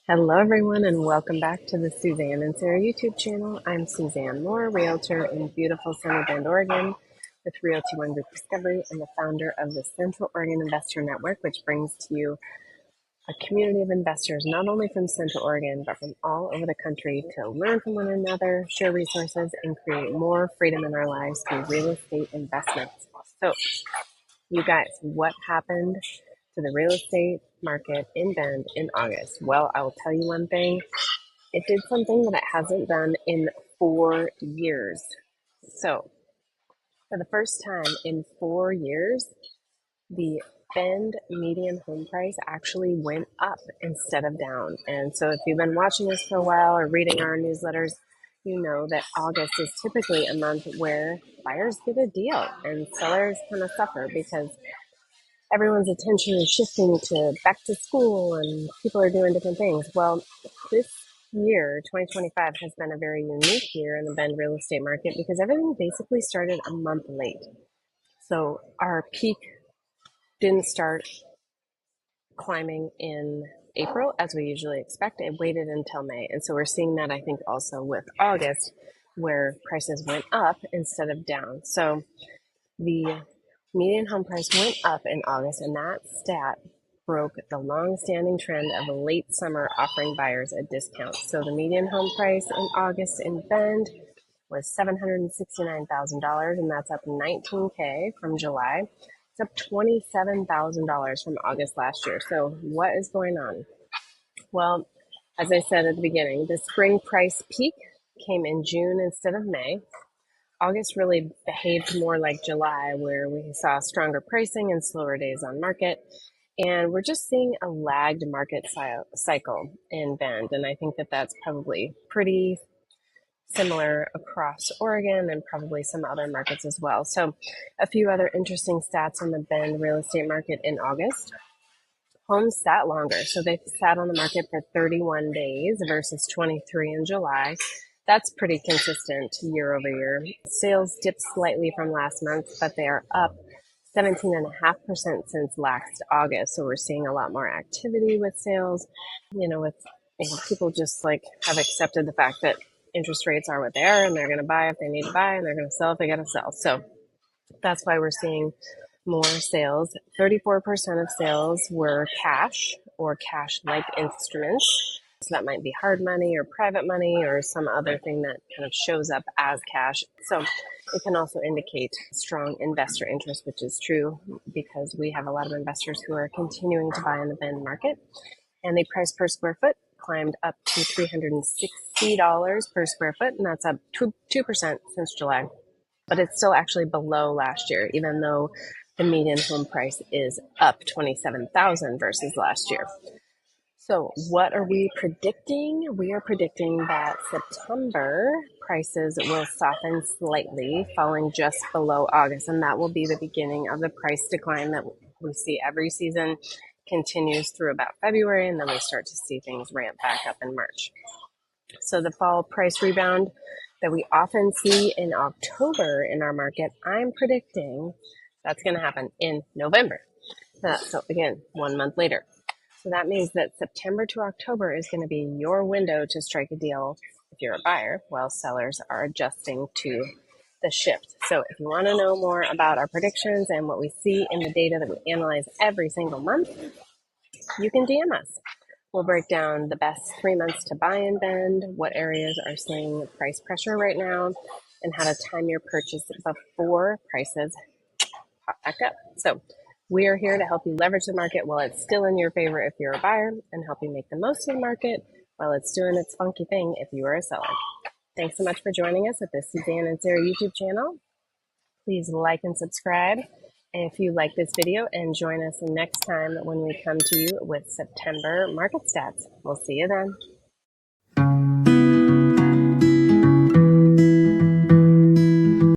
Hello, everyone, and welcome back to the Suzanne and Sarah YouTube channel. I'm Suzanne Moore, realtor in beautiful sunny Bend, Oregon, with Realty One Group Discovery and the founder of the Central Oregon Investor Network, which brings to you a community of investors not only from Central Oregon, but from all over the country to learn from one another, share resources, and create more freedom in our lives through real estate investments. So, you guys, what happened to the real estate market in Bend in August? Well, I will tell you one thing. It did something that it hasn't done in 4 years. So, for the first time in 4 years, the Bend median home price actually went up instead of down. And so, if you've been watching us for a while or reading our newsletters, you know that August is typically a month where buyers get a deal and sellers kind of suffer because everyone's attention is shifting to back to school and people are doing different things. Well, this year, 2025, has been a very unique year in the Bend real estate market because everything basically started a month late. So our peak didn't start climbing in April as we usually expect. It waited until May. And so we're seeing that, I think, also with August, where prices went up instead of down. So the median home price went up in August, and that stat broke the long-standing trend of late summer offering buyers a discount. So the median home price in August in Bend was $769,000, and that's up $19K from July. It's up $27,000 from August last year. So what is going on? Well, as I said at the beginning, the spring price peak came in June instead of May. August really behaved more like July, where we saw stronger pricing and slower days on market. And we're just seeing a lagged market cycle in Bend. And I think that that's probably pretty similar across Oregon and probably some other markets as well. So, a few other interesting stats on the Bend real estate market in August. Homes sat longer. So, they sat on the market for 31 days versus 23 in July. That's pretty consistent year over year. Sales dipped slightly from last month, but they are up 17.5% since last August. So we're seeing a lot more activity with sales, with people just like have accepted the fact that interest rates are what they are and they're going to buy if they need to buy and they're going to sell if they got to sell. So that's why we're seeing more sales. 34% of sales were cash or cash-like instruments. So that might be hard money or private money or some other thing that kind of shows up as cash. So it can also indicate strong investor interest, which is true because we have a lot of investors who are continuing to buy in the Bend market. And the price per square foot climbed up to $360 per square foot, and that's up 2% since July. But it's still actually below last year, even though the median home price is up $27,000 versus last year. So what are we predicting? We are predicting that September prices will soften slightly, falling just below August, and that will be the beginning of the price decline that we see every season continues through about February, and then we start to see things ramp back up in March. So the fall price rebound that we often see in October in our market, I'm predicting that's going to happen in November. So again, 1 month later. So that means that September to October is going to be your window to strike a deal if you're a buyer, while sellers are adjusting to the shift. So if you want to know more about our predictions and what we see in the data that we analyze every single month, you can DM us. We'll break down the best 3 months to buy in Bend, what areas are seeing price pressure right now, and how to time your purchase before prices pop back up. So we are here to help you leverage the market while it's still in your favor if you're a buyer, and help you make the most of the market while it's doing its funky thing if you are a seller. Thanks so much for joining us at the Suzanne and Sarah YouTube channel. Please like and subscribe. And if you like this video, and join us next time when we come to you with September market stats. We'll see you then.